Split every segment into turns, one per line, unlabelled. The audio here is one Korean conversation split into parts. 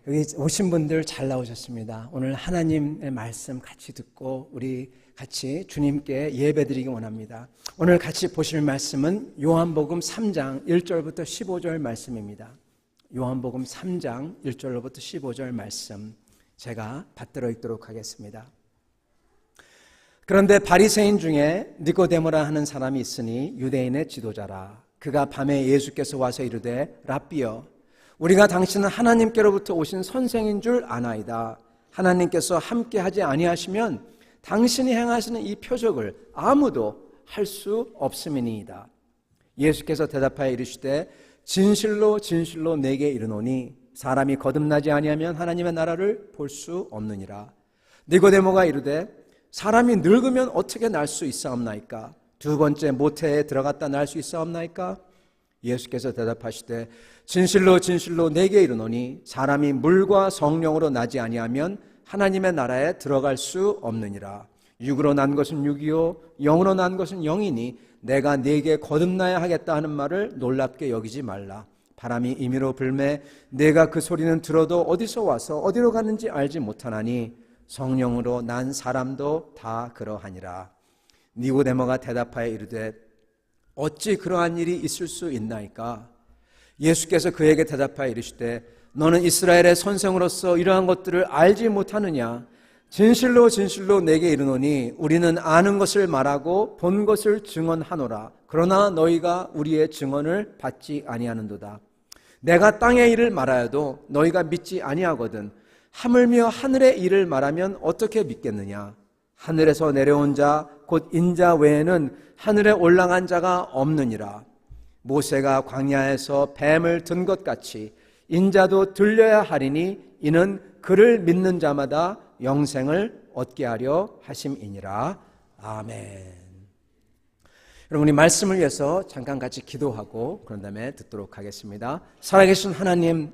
여기 오신 분들 잘 나오셨습니다. 오늘 하나님의 말씀 같이 듣고 우리 같이 주님께 예배드리기 원합니다. 오늘 같이 보실 말씀은 요한복음 3장 1절부터 15절 말씀입니다. 요한복음 3장 1절로부터 15절 말씀 제가 받들어 읽도록 하겠습니다. 그런데 바리새인 중에 니고데모라 하는 사람이 있으니 유대인의 지도자라. 그가 밤에 예수께서 와서 이르되 랍비여 우리가 당신은 하나님께로부터 오신 선생인 줄 아나이다. 하나님께서 함께하지 아니하시면 당신이 행하시는 이 표적을 아무도 할 수 없음이니이다. 예수께서 대답하여 이르시되 진실로 진실로 내게 이르노니 사람이 거듭나지 아니하면 하나님의 나라를 볼 수 없느니라. 니고데모가 이르되 사람이 늙으면 어떻게 날 수 있사옵나이까? 두 번째 모태에 들어갔다 날 수 있사옵나이까? 예수께서 대답하시되 진실로 진실로 내게 이르노니 사람이 물과 성령으로 나지 아니하면 하나님의 나라에 들어갈 수 없느니라. 육으로 난 것은 육이요 영으로 난 것은 영이니 내가 네게 거듭나야 하겠다 하는 말을 놀랍게 여기지 말라. 바람이 임의로 불매 내가 그 소리는 들어도 어디서 와서 어디로 가는지 알지 못하나니 성령으로 난 사람도 다 그러하니라. 니고데모가 대답하여 이르되 어찌 그러한 일이 있을 수 있나이까? 예수께서 그에게 대답하여 이르시되 너는 이스라엘의 선생으로서 이러한 것들을 알지 못하느냐? 진실로 진실로 내게 이르노니 우리는 아는 것을 말하고 본 것을 증언하노라. 그러나 너희가 우리의 증언을 받지 아니하는도다. 내가 땅의 일을 말하여도 너희가 믿지 아니하거든. 하물며 하늘의 일을 말하면 어떻게 믿겠느냐? 하늘에서 내려온 자 곧 인자 외에는 하늘에 올라간 자가 없느니라. 모세가 광야에서 뱀을 든 것 같이 인자도 들려야 하리니 이는 그를 믿는 자마다 영생을 얻게 하려 하심이니라. 아멘. 여러분, 이 말씀을 위해서 잠깐 같이 기도하고 그런 다음에 듣도록 하겠습니다. 살아계신 하나님,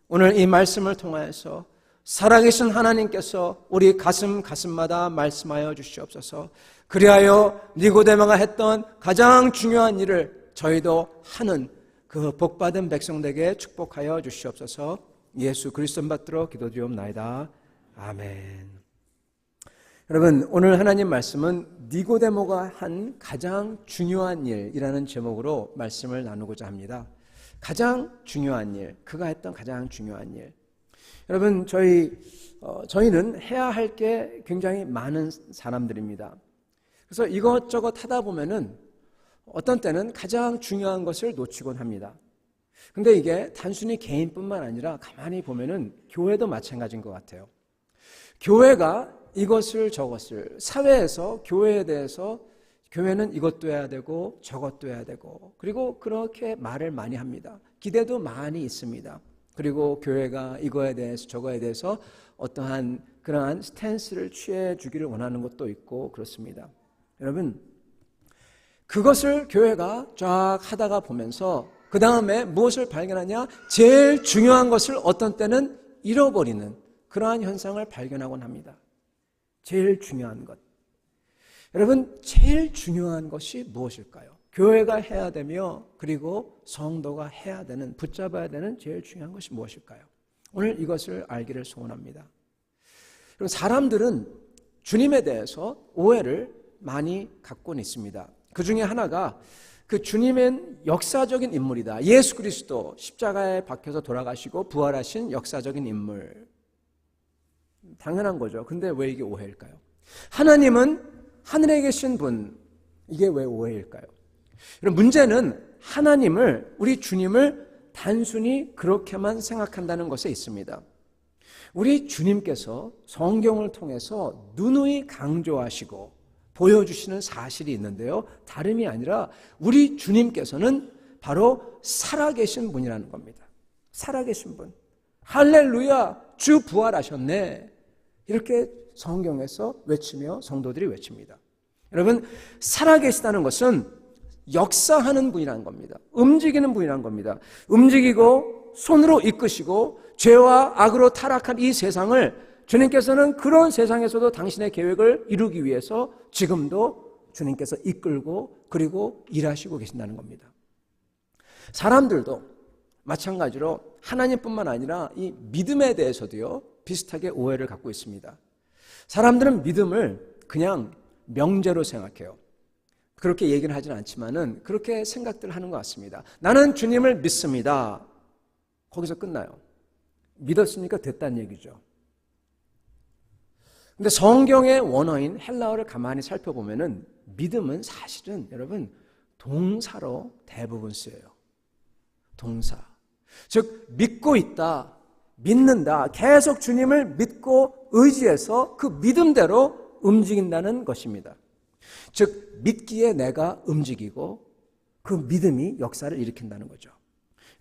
오늘 이 말씀을 통하여서 살아계신 하나님께서 우리 가슴마다 말씀하여 주시옵소서. 그리하여 니고데모가 했던 가장 중요한 일을 저희도 하는 그 복받은 백성들에게 축복하여 주시옵소서. 예수 그리스도 받들어 기도드리옵나이다. 아멘. 여러분, 오늘 하나님 말씀은 니고데모가 한 가장 중요한 일이라는 제목으로 말씀을 나누고자 합니다. 가장 중요한 일, 그가 했던 가장 중요한 일. 여러분, 저희는 해야 할 게 굉장히 많은 사람들입니다. 그래서 이것저것 하다 보면은 어떤 때는 가장 중요한 것을 놓치곤 합니다. 근데 이게 단순히 개인뿐만 아니라 가만히 보면은 교회도 마찬가지인 것 같아요. 교회가 이것을 저것을, 사회에서 교회에 대해서 교회는 이것도 해야 되고 저것도 해야 되고, 그리고 그렇게 말을 많이 합니다. 기대도 많이 있습니다. 그리고 교회가 이거에 대해서 저거에 대해서 어떠한 그러한 스탠스를 취해 주기를 원하는 것도 있고 그렇습니다. 여러분, 그것을 교회가 쫙 하다가 보면서 그 다음에 무엇을 발견하냐? 제일 중요한 것을 어떤 때는 잃어버리는 그러한 현상을 발견하곤 합니다. 제일 중요한 것. 여러분, 제일 중요한 것이 무엇일까요? 교회가 해야 되며 그리고 성도가 해야 되는, 붙잡아야 되는 제일 중요한 것이 무엇일까요? 오늘 이것을 알기를 소원합니다. 그리고 사람들은 주님에 대해서 오해를 많이 갖고는 있습니다. 그 중에 하나가 그 주님은 역사적인 인물이다. 예수 그리스도 십자가에 박혀서 돌아가시고 부활하신 역사적인 인물. 당연한 거죠. 근데 왜 이게 오해일까요? 하나님은 하늘에 계신 분. 이게 왜 오해일까요? 문제는 하나님을, 우리 주님을 단순히 그렇게만 생각한다는 것에 있습니다. 우리 주님께서 성경을 통해서 누누이 강조하시고 보여주시는 사실이 있는데요, 다름이 아니라 우리 주님께서는 바로 살아계신 분이라는 겁니다. 살아계신 분. 할렐루야, 주 부활하셨네. 이렇게 성경에서 외치며 성도들이 외칩니다. 여러분, 살아계시다는 것은 역사하는 분이라는 겁니다. 움직이는 분이라는 겁니다. 움직이고 손으로 이끄시고 죄와 악으로 타락한 이 세상을 주님께서는 그런 세상에서도 당신의 계획을 이루기 위해서 지금도 주님께서 이끌고 그리고 일하시고 계신다는 겁니다. 사람들도 마찬가지로 하나님뿐만 아니라 이 믿음에 대해서도요, 비슷하게 오해를 갖고 있습니다. 사람들은 믿음을 그냥 명제로 생각해요. 그렇게 얘기는 하지는 않지만은 그렇게 생각들 하는 것 같습니다. 나는 주님을 믿습니다. 거기서 끝나요. 믿었으니까 됐다는 얘기죠. 근데 성경의 원어인 헬라어를 가만히 살펴보면은 믿음은 사실은 여러분 동사로 대부분 쓰여요. 동사. 즉 믿고 있다, 믿는다, 계속 주님을 믿고 의지해서 그 믿음대로 움직인다는 것입니다. 즉 믿기에 내가 움직이고 그 믿음이 역사를 일으킨다는 거죠.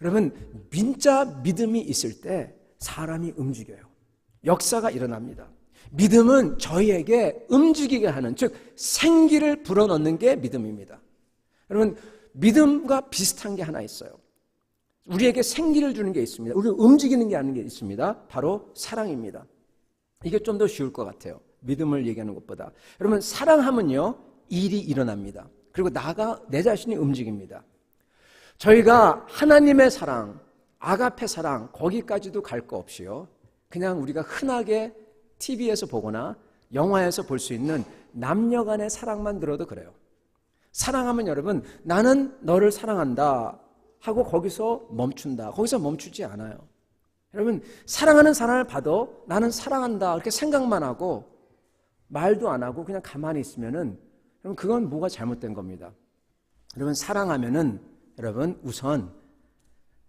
여러분 진짜 믿음이 있을 때 사람이 움직여요. 역사가 일어납니다. 믿음은 저희에게 움직이게 하는, 즉 생기를 불어넣는 게 믿음입니다. 여러분 믿음과 비슷한 게 하나 있어요. 우리에게 생기를 주는 게 있습니다. 우리를 움직이는 게 하는 게 있습니다. 바로 사랑입니다. 이게 좀 더 쉬울 것 같아요. 믿음을 얘기하는 것보다. 여러분 사랑하면요 일이 일어납니다. 그리고 나가 내 자신이 움직입니다. 저희가 하나님의 사랑, 아가페 사랑 거기까지도 갈 거 없이요, 그냥 우리가 흔하게 TV에서 보거나 영화에서 볼 수 있는 남녀 간의 사랑만 들어도 그래요. 사랑하면 여러분 나는 너를 사랑한다 하고 거기서 멈춘다. 거기서 멈추지 않아요. 여러분 사랑하는 사람을 봐도 나는 사랑한다 이렇게 생각만 하고 말도 안 하고 그냥 가만히 있으면은 여러분 그건 뭐가 잘못된 겁니다. 여러분 사랑하면은 여러분 우선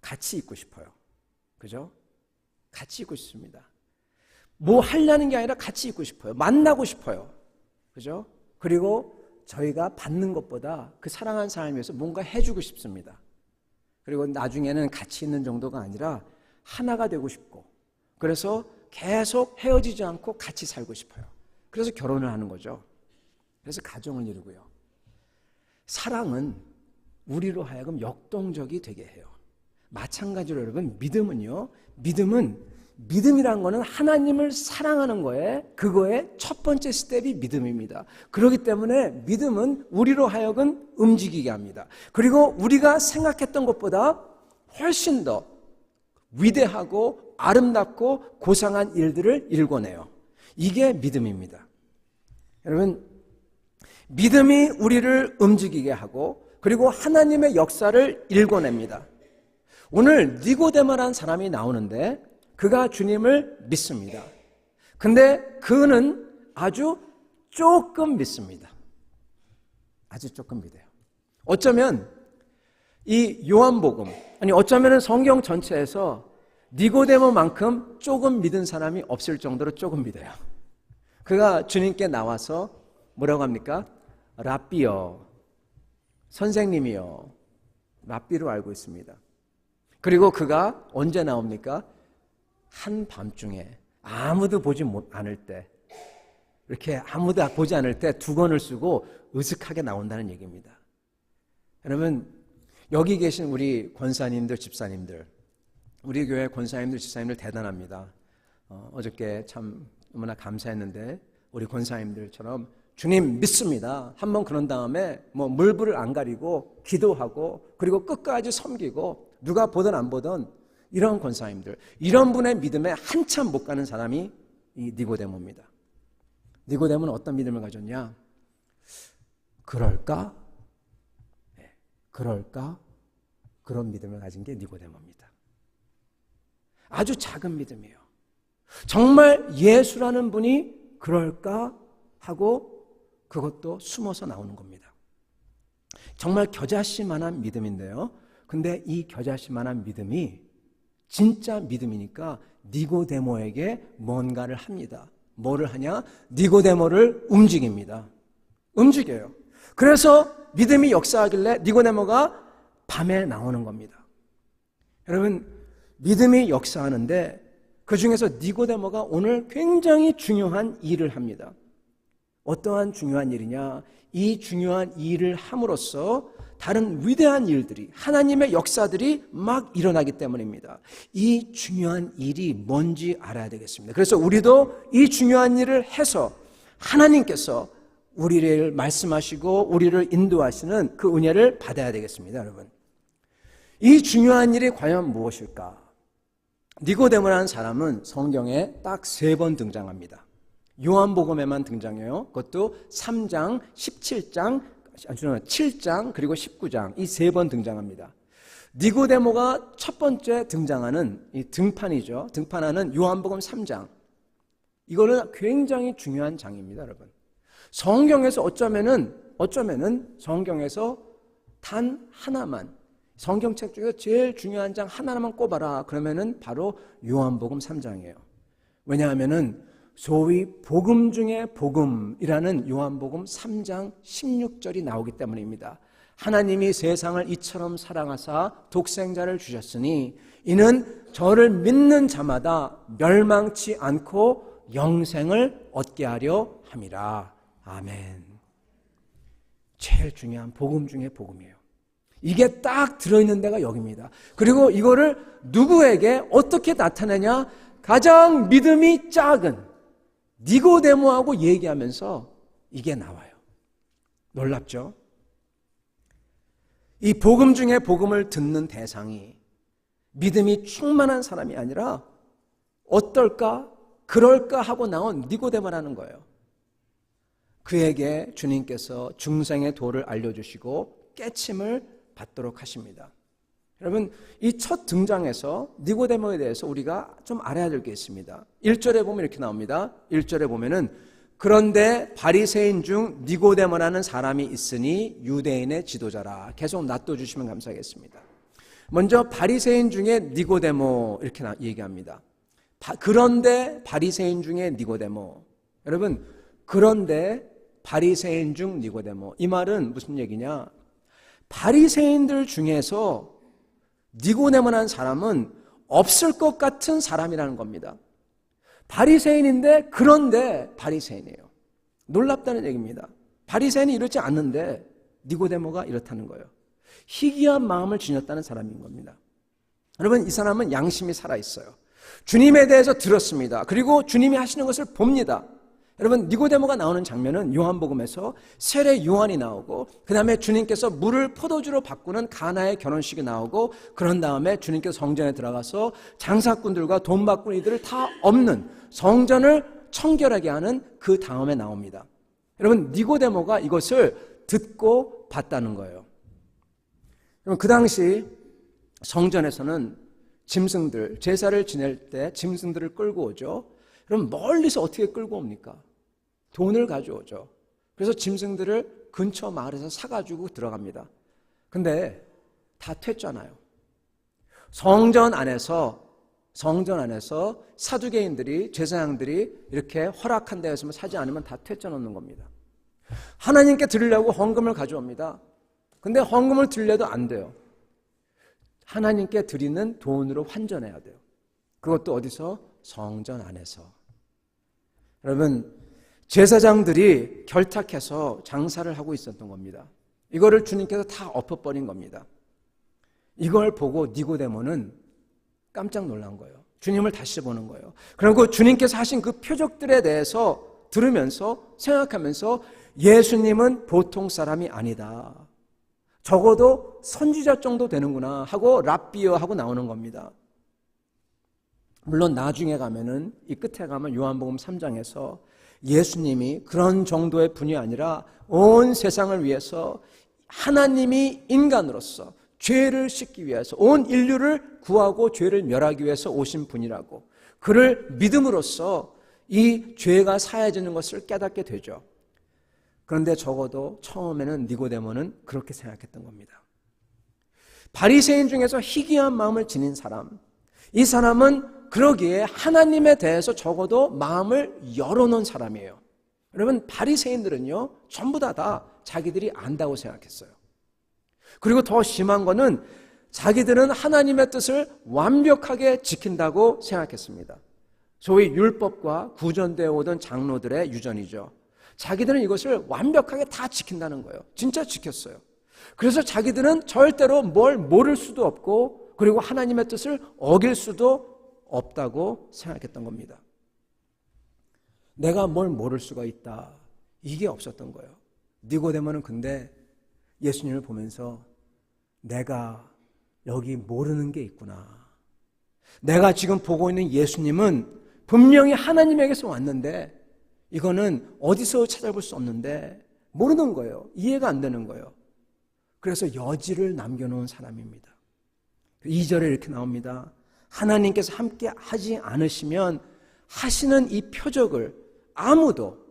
같이 있고 싶어요. 그죠? 같이 있고 싶습니다. 뭐 하려는 게 아니라 같이 있고 싶어요. 만나고 싶어요. 그죠? 그리고 저희가 받는 것보다 그 사랑하는 사람을 위해서 뭔가 해주고 싶습니다. 그리고 나중에는 같이 있는 정도가 아니라 하나가 되고 싶고, 그래서 계속 헤어지지 않고 같이 살고 싶어요. 그래서 결혼을 하는 거죠. 그래서 가정을 이루고요. 사랑은 우리로 하여금 역동적이 되게 해요. 마찬가지로 여러분 믿음은요, 믿음이라는 거는 하나님을 사랑하는 거에, 그거의 첫 번째 스텝이 믿음입니다. 그렇기 때문에 믿음은 우리로 하여금 움직이게 합니다. 그리고 우리가 생각했던 것보다 훨씬 더 위대하고 아름답고 고상한 일들을 일궈내요. 이게 믿음입니다. 여러분 믿음이 우리를 움직이게 하고 그리고 하나님의 역사를 일궈냅니다. 오늘 니고데모라는 사람이 나오는데 그가 주님을 믿습니다. 근데 그는 아주 조금 믿습니다. 아주 조금 믿어요. 어쩌면 이 요한복음, 아니 어쩌면 성경 전체에서 니고데모만큼 조금 믿은 사람이 없을 정도로 조금 믿어요. 그가 주님께 나와서 뭐라고 합니까? 랍비여, 선생님이여, 랍비로 알고 있습니다. 그리고 그가 언제 나옵니까? 한밤중에 아무도 보지 않을 때, 이렇게 아무도 보지 않을 때 두건을 쓰고 으슥하게 나온다는 얘기입니다. 여러분 여기 계신 우리 권사님들, 집사님들, 우리 교회 권사님들, 집사님들 대단합니다. 어저께 참 너무나 감사했는데 우리 권사님들처럼 주님 믿습니다 한번 그런 다음에 뭐 물불을 안 가리고 기도하고 그리고 끝까지 섬기고 누가 보든 안 보든 이런 권사님들, 이런 분의 믿음에 한참 못 가는 사람이 이 니고데모입니다. 니고데모는 어떤 믿음을 가졌냐? 그럴까? 그럴까? 그런 믿음을 가진 게 니고데모입니다. 아주 작은 믿음이에요. 정말 예수라는 분이 그럴까? 하고 그것도 숨어서 나오는 겁니다. 정말 겨자씨만한 믿음인데요. 근데 이 겨자씨만한 믿음이 진짜 믿음이니까 니고데모에게 뭔가를 합니다. 뭐를 하냐? 니고데모를 움직입니다. 움직여요. 그래서 믿음이 역사하길래 니고데모가 밤에 나오는 겁니다. 여러분 믿음이 역사하는데 그 중에서 니고데모가 오늘 굉장히 중요한 일을 합니다. 어떠한 중요한 일이냐? 이 중요한 일을 함으로써 다른 위대한 일들이, 하나님의 역사들이 막 일어나기 때문입니다. 이 중요한 일이 뭔지 알아야 되겠습니다. 그래서 우리도 이 중요한 일을 해서 하나님께서 우리를 말씀하시고 우리를 인도하시는 그 은혜를 받아야 되겠습니다. 여러분 이 중요한 일이 과연 무엇일까? 니고데모라는 사람은 성경에 딱 3번 등장합니다. 요한복음에만 등장해요. 그것도 3장, 17장, 7장 그리고 19장 이 3번 등장합니다. 니고데모가 첫 번째 등장하는 이 등판이죠. 등판하는 요한복음 3장. 이거는 굉장히 중요한 장입니다, 여러분. 성경에서 어쩌면은 성경에서 단 하나만, 성경책 중에서 제일 중요한 장 하나만 꼽아라. 그러면은 바로 요한복음 3장이에요. 왜냐하면은 소위 복음 중에 복음이라는 요한복음 3장 16절이 나오기 때문입니다. 하나님이 세상을 이처럼 사랑하사 독생자를 주셨으니 이는 저를 믿는 자마다 멸망치 않고 영생을 얻게 하려 함이라. 아멘. 제일 중요한 복음 중에 복음이에요. 이게 딱 들어있는 데가 여기입니다. 그리고 이거를 누구에게 어떻게 나타내냐? 가장 믿음이 작은 니고데모하고 얘기하면서 이게 나와요. 놀랍죠? 이 복음 중에 복음을 듣는 대상이 믿음이 충만한 사람이 아니라 어떨까? 그럴까 하고 나온 니고데모라는 거예요. 그에게 주님께서 중생의 도를 알려주시고 깨침을 받도록 하십니다. 여러분, 이 첫 등장에서 니고데모에 대해서 우리가 좀 알아야 될 게 있습니다. 1절에 보면 이렇게 나옵니다. 1절에 보면은 그런데 바리새인 중 니고데모라는 사람이 있으니 유대인의 지도자라. 계속 놔둬주시면 감사하겠습니다. 먼저 바리새인 중에 니고데모 이렇게 얘기합니다. 그런데 바리새인 중에 니고데모. 여러분, 그런데 바리새인 중 니고데모. 이 말은 무슨 얘기냐? 바리새인들 중에서 니고데모라는 사람은 없을 것 같은 사람이라는 겁니다. 바리새인인데 그런데 바리새인이에요. 놀랍다는 얘기입니다. 바리새인이 이렇지 않는데 니고데모가 이렇다는 거예요. 희귀한 마음을 지녔다는 사람인 겁니다. 여러분, 이 사람은 양심이 살아있어요. 주님에 대해서 들었습니다. 그리고 주님이 하시는 것을 봅니다. 여러분, 니고데모가 나오는 장면은 요한복음에서 세례 요한이 나오고 그 다음에 주님께서 물을 포도주로 바꾸는 가나의 결혼식이 나오고 그런 다음에 주님께서 성전에 들어가서 장사꾼들과 돈 바꾸는 이들을 다 없는 성전을 청결하게 하는 그 다음에 나옵니다. 여러분, 니고데모가 이것을 듣고 봤다는 거예요. 여러분, 그 당시 성전에서는 짐승들, 제사를 지낼 때 짐승들을 끌고 오죠. 그럼 멀리서 어떻게 끌고 옵니까? 돈을 가져오죠. 그래서 짐승들을 근처 마을에서 사가지고 들어갑니다. 근데 다 퇴짜나요. 성전 안에서 사두개인들이, 제사장들이 이렇게 허락한 데에서 사지 않으면 다 퇴짜 놓는 겁니다. 하나님께 드리려고 헌금을 가져옵니다. 근데 헌금을 드려도 안 돼요. 하나님께 드리는 돈으로 환전해야 돼요. 그것도 어디서? 성전 안에서. 여러분, 제사장들이 결탁해서 장사를 하고 있었던 겁니다. 이거를 주님께서 다 엎어버린 겁니다. 이걸 보고 니고데모는 깜짝 놀란 거예요. 주님을 다시 보는 거예요. 그리고 주님께서 하신 그 표적들에 대해서 들으면서 생각하면서 예수님은 보통 사람이 아니다. 적어도 선지자 정도 되는구나 하고 랍비어 하고 나오는 겁니다. 물론 나중에 가면은 이 끝에 가면 요한복음 3장에서 예수님이 그런 정도의 분이 아니라 온 세상을 위해서 하나님이 인간으로서 죄를 씻기 위해서 온 인류를 구하고 죄를 멸하기 위해서 오신 분이라고 그를 믿음으로써 이 죄가 사해지는 것을 깨닫게 되죠. 그런데 적어도 처음에는 니고데모는 그렇게 생각했던 겁니다. 바리새인 중에서 희귀한 마음을 지닌 사람, 이 사람은 그러기에 하나님에 대해서 적어도 마음을 열어놓은 사람이에요. 여러분, 바리새인들은요 전부 다 자기들이 안다고 생각했어요. 그리고 더 심한 거는 자기들은 하나님의 뜻을 완벽하게 지킨다고 생각했습니다. 소위 율법과 구전되어 오던 장로들의 유전이죠. 자기들은 이것을 완벽하게 다 지킨다는 거예요. 진짜 지켰어요. 그래서 자기들은 절대로 뭘 모를 수도 없고 그리고 하나님의 뜻을 어길 수도 없다고 생각했던 겁니다. 내가 뭘 모를 수가 있다. 이게 없었던 거예요. 니고데모는 근데 예수님을 보면서 내가 여기 모르는 게 있구나. 내가 지금 보고 있는 예수님은 분명히 하나님에게서 왔는데 이거는 어디서 찾아볼 수 없는데 모르는 거예요. 이해가 안 되는 거예요. 그래서 여지를 남겨놓은 사람입니다. 2절에 이렇게 나옵니다. 하나님께서 함께 하지 않으시면 하시는 이 표적을 아무도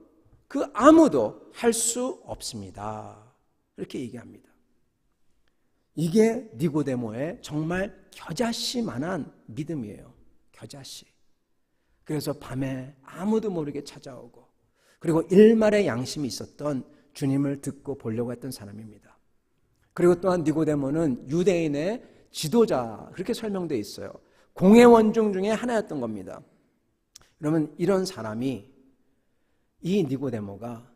할 수 없습니다. 이렇게 얘기합니다. 이게 니고데모의 정말 겨자씨만한 믿음이에요. 겨자씨. 그래서 밤에 아무도 모르게 찾아오고 그리고 일말의 양심이 있었던 주님을 듣고 보려고 했던 사람입니다. 그리고 또한 니고데모는 유대인의 지도자 그렇게 설명되어 있어요. 공회 원중 중에 하나였던 겁니다. 그러면 이런 사람이 이 니고데모가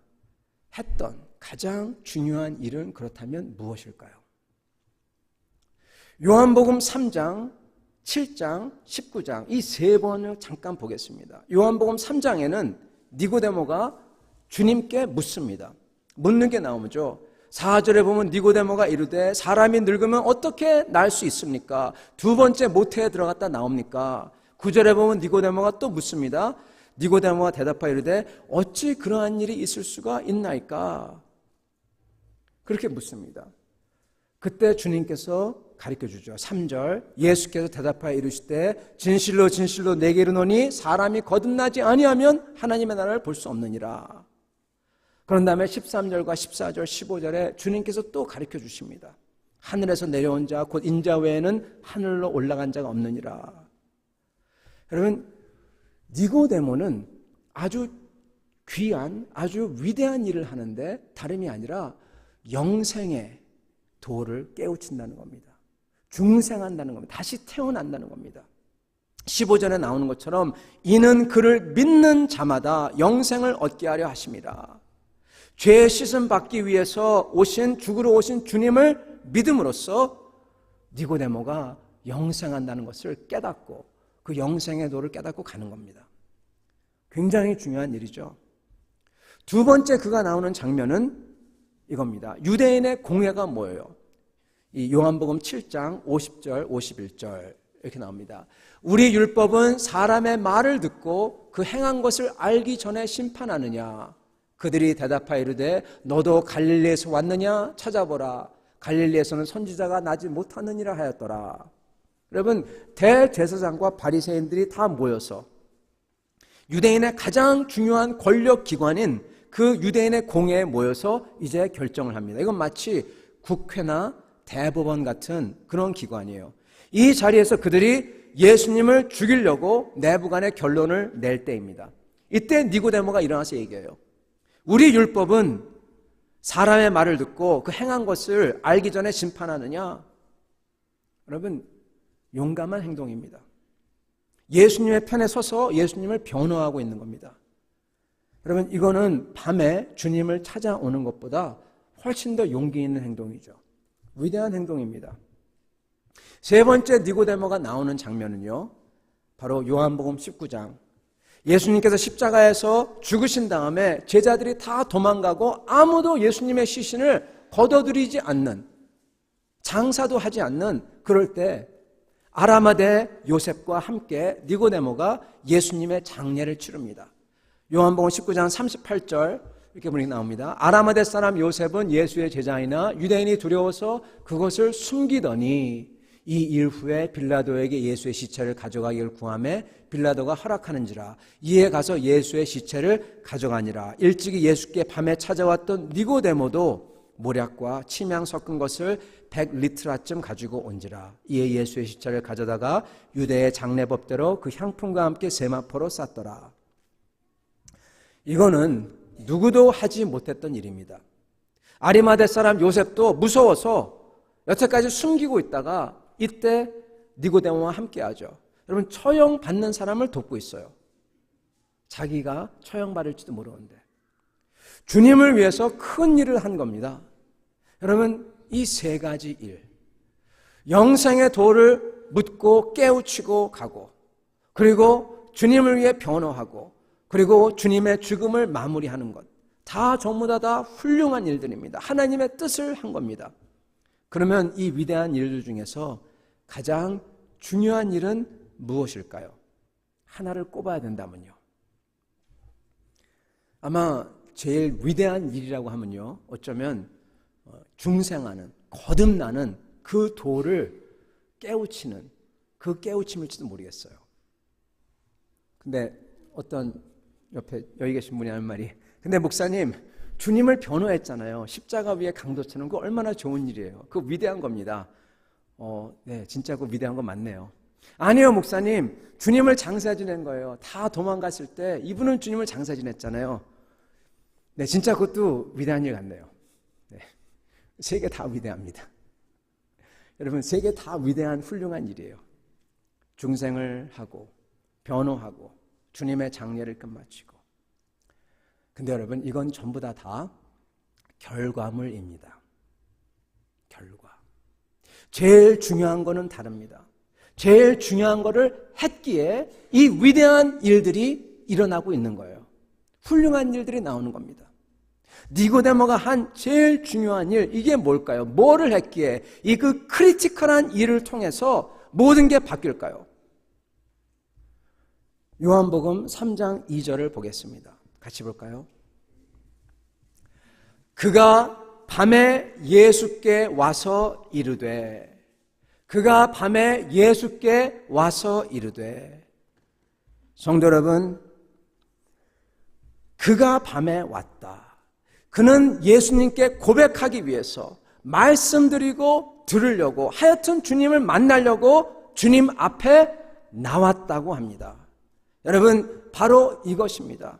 했던 가장 중요한 일은 그렇다면 무엇일까요? 요한복음 3장, 7장, 19장 이 세 번을 잠깐 보겠습니다. 요한복음 3장에는 니고데모가 주님께 묻습니다. 묻는 게 나오죠. 4절에 보면 니고데모가 이르되 사람이 늙으면 어떻게 날 수 있습니까? 두 번째 모태에 들어갔다 나옵니까? 9절에 보면 니고데모가 또 묻습니다. 니고데모가 대답하여 이르되 어찌 그러한 일이 있을 수가 있나이까? 그렇게 묻습니다. 그때 주님께서 가르쳐 주죠. 3절 예수께서 대답하여 이르시되 진실로 진실로 내게 이르노니 사람이 거듭나지 아니하면 하나님의 나라를 볼 수 없느니라. 그런 다음에 13절과 14절 15절에 주님께서 또 가르쳐 주십니다. 하늘에서 내려온 자 곧 인자 외에는 하늘로 올라간 자가 없느니라. 여러분 니고데모는 아주 귀한 아주 위대한 일을 하는데 다름이 아니라 영생의 도를 깨우친다는 겁니다. 중생한다는 겁니다. 다시 태어난다는 겁니다. 15절에 나오는 것처럼 이는 그를 믿는 자마다 영생을 얻게 하려 하심이라. 죄의 씻음 받기 위해서 죽으러 오신 주님을 믿음으로써 니고데모가 영생한다는 것을 깨닫고 그 영생의 도를 깨닫고 가는 겁니다. 굉장히 중요한 일이죠. 두 번째 그가 나오는 장면은 이겁니다. 유대인의 공회가 뭐예요? 이 요한복음 7장 50절 51절 이렇게 나옵니다. 우리 율법은 사람의 말을 듣고 그 행한 것을 알기 전에 심판하느냐? 그들이 대답하여 이르되 너도 갈릴리에서 왔느냐? 찾아보라. 갈릴리에서는 선지자가 나지 못하느니라 하였더라. 여러분 대제사장과 바리새인들이 다 모여서 유대인의 가장 중요한 권력 기관인 그 유대인의 공회에 모여서 이제 결정을 합니다. 이건 마치 국회나 대법원 같은 그런 기관이에요. 이 자리에서 그들이 예수님을 죽이려고 내부간의 결론을 낼 때입니다. 이때 니고데모가 일어나서 얘기해요. 우리 율법은 사람의 말을 듣고 그 행한 것을 알기 전에 심판하느냐? 여러분 용감한 행동입니다. 예수님의 편에 서서 예수님을 변호하고 있는 겁니다. 여러분 이거는 밤에 주님을 찾아오는 것보다 훨씬 더 용기 있는 행동이죠. 위대한 행동입니다. 세 번째 니고데모가 나오는 장면은요, 바로 요한복음 19장. 예수님께서 십자가에서 죽으신 다음에 제자들이 다 도망가고 아무도 예수님의 시신을 걷어들이지 않는, 장사도 하지 않는 그럴 때 아라마대 요셉과 함께 니고데모가 예수님의 장례를 치릅니다. 요한복음 19장 38절 이렇게 보니 나옵니다. 아라마대 사람 요셉은 예수의 제자이나 유대인이 두려워서 그것을 숨기더니 이 일 후에 빌라도에게 예수의 시체를 가져가기를 구하매 빌라도가 허락하는지라. 이에 가서 예수의 시체를 가져가니라. 일찍이 예수께 밤에 찾아왔던 니고데모도 모략과 침향 섞은 것을 100리트라쯤 가지고 온지라. 이에 예수의 시체를 가져다가 유대의 장례법대로 그 향품과 함께 세마포로 쌌더라. 이거는 누구도 하지 못했던 일입니다. 아리마대 사람 요셉도 무서워서 여태까지 숨기고 있다가 이때 니고데모와 함께하죠. 여러분 처형받는 사람을 돕고 있어요. 자기가 처형받을지도 모르는데 주님을 위해서 큰 일을 한 겁니다. 여러분 이 세 가지 일, 영생의 도를 묻고 깨우치고 가고, 그리고 주님을 위해 변호하고, 그리고 주님의 죽음을 마무리하는 것, 다 전부 다 훌륭한 일들입니다. 하나님의 뜻을 한 겁니다. 그러면 이 위대한 일들 중에서 가장 중요한 일은 무엇일까요? 하나를 꼽아야 된다면요. 아마 제일 위대한 일이라고 하면요, 어쩌면 중생하는, 거듭나는 그 도를 깨우치는 그 깨우침일지도 모르겠어요. 근데 어떤 옆에 여기 계신 분이 하는 말이, 근데 목사님, 주님을 변호했잖아요. 십자가 위에 강도처럼. 그거 얼마나 좋은 일이에요. 그거 위대한 겁니다. 네, 진짜 그거 위대한 거 맞네요. 아니요, 목사님, 주님을 장사 지낸 거예요. 다 도망갔을 때 이분은 주님을 장사 지냈잖아요. 네, 진짜 그것도 위대한 일 같네요. 네, 세 개 다 위대합니다. 여러분, 세 개 다 위대한 훌륭한 일이에요. 중생을 하고 변호하고 주님의 장례를 끝마치고. 근데 여러분, 이건 전부 다 결과물입니다. 결과. 제일 중요한 거는 다릅니다. 제일 중요한 거를 했기에 이 위대한 일들이 일어나고 있는 거예요. 훌륭한 일들이 나오는 겁니다. 니고데모가 한 제일 중요한 일, 이게 뭘까요? 뭐를 했기에 이 그 크리티컬한 일을 통해서 모든 게 바뀔까요? 요한복음 3장 2절을 보겠습니다. 같이 볼까요? 그가 밤에 예수께 와서 이르되, 그가 밤에 예수께 와서 이르되. 성도 여러분, 그가 밤에 왔다. 그는 예수님께 고백하기 위해서 말씀드리고 들으려고, 하여튼 주님을 만나려고 주님 앞에 나왔다고 합니다. 여러분, 바로 이것입니다.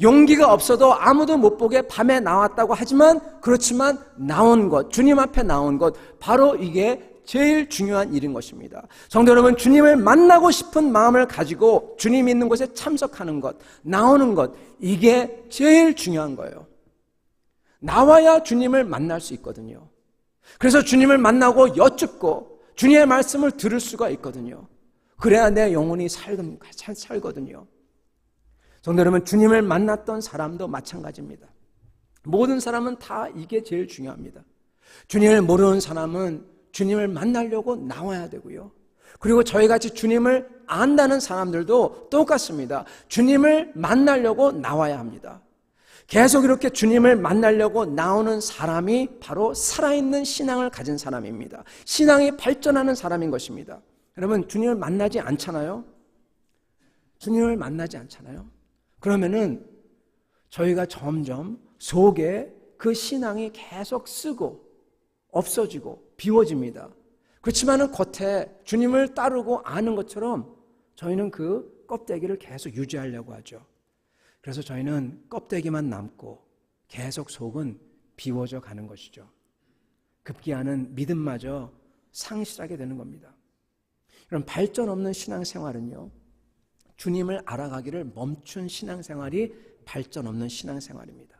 용기가 없어도 아무도 못 보게 밤에 나왔다고 하지만, 그렇지만 나온 것, 주님 앞에 나온 것, 바로 이게 제일 중요한 일인 것입니다. 성도 여러분, 주님을 만나고 싶은 마음을 가지고 주님 있는 곳에 참석하는 것, 나오는 것, 이게 제일 중요한 거예요. 나와야 주님을 만날 수 있거든요. 그래서 주님을 만나고 여쭙고 주님의 말씀을 들을 수가 있거든요. 그래야 내 영혼이 살거든요. 성도 여러분, 주님을 만났던 사람도 마찬가지입니다. 모든 사람은 다 이게 제일 중요합니다. 주님을 모르는 사람은 주님을 만나려고 나와야 되고요. 그리고 저희같이 주님을 안다는 사람들도 똑같습니다. 주님을 만나려고 나와야 합니다. 계속 이렇게 주님을 만나려고 나오는 사람이 바로 살아있는 신앙을 가진 사람입니다. 신앙이 발전하는 사람인 것입니다. 여러분, 주님을 만나지 않잖아요? 주님을 만나지 않잖아요? 그러면은 저희가 점점 속에 그 신앙이 계속 쓰고 없어지고 비워집니다. 그렇지만은 겉에 주님을 따르고 아는 것처럼 저희는 그 껍데기를 계속 유지하려고 하죠. 그래서 저희는 껍데기만 남고 계속 속은 비워져 가는 것이죠. 급기야는 믿음마저 상실하게 되는 겁니다. 그럼 발전 없는 신앙생활은요, 주님을 알아가기를 멈춘 신앙생활이 발전 없는 신앙생활입니다.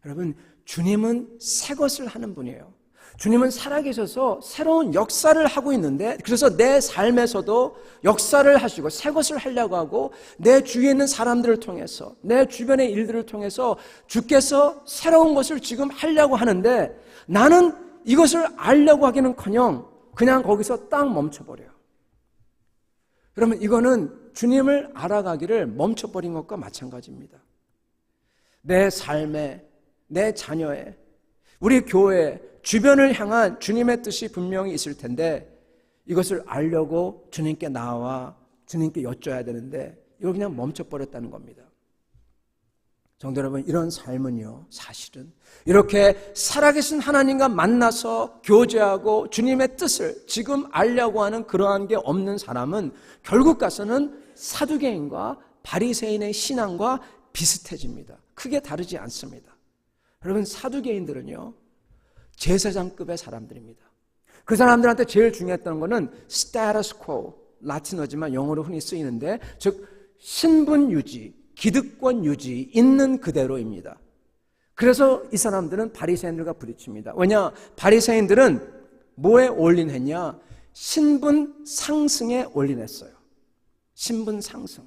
여러분, 주님은 새 것을 하는 분이에요. 주님은 살아계셔서 새로운 역사를 하고 있는데, 그래서 내 삶에서도 역사를 하시고 새 것을 하려고 하고, 내 주위에 있는 사람들을 통해서, 내 주변의 일들을 통해서 주께서 새로운 것을 지금 하려고 하는데, 나는 이것을 알려고 하기는커녕 그냥 거기서 딱 멈춰버려요. 그러면 이거는 주님을 알아가기를 멈춰버린 것과 마찬가지입니다. 내 삶에, 내 자녀에, 우리 교회, 주변을 향한 주님의 뜻이 분명히 있을 텐데, 이것을 알려고 주님께 나와 주님께 여쭤야 되는데 이걸 그냥 멈춰버렸다는 겁니다. 성도 여러분, 이런 삶은요, 사실은 이렇게 살아계신 하나님과 만나서 교제하고 주님의 뜻을 지금 알려고 하는 그러한 게 없는 사람은 결국 가서는 사두개인과 바리새인의 신앙과 비슷해집니다. 크게 다르지 않습니다. 여러분, 사두개인들은요, 제사장급의 사람들입니다. 그 사람들한테 제일 중요했던 것은 status quo, 라틴어지만 영어로 흔히 쓰이는데, 즉 신분 유지, 기득권 유지, 있는 그대로입니다. 그래서 이 사람들은 바리새인들과 부딪힙니다. 왜냐? 바리새인들은 뭐에 올인했냐? 신분 상승에 올인했어요. 신분 상승.